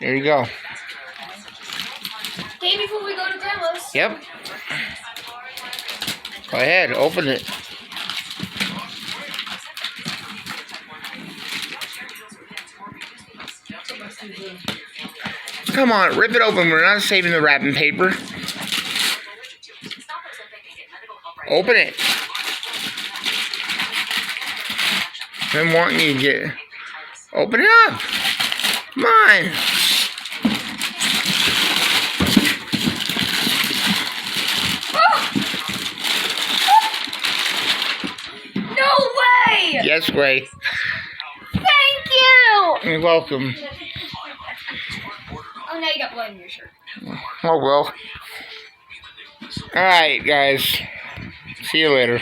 There you go. Okay, before we go to Grandma's. Yep. Go ahead, open it. Come on, rip it open. We're not saving the wrapping paper. Open it. I'm wanting you to get. Open it up. Come on. No way! Yes, way. Thank you! You're welcome. Oh, now you got blood in your shirt. Oh, well. Alright, guys. See you later.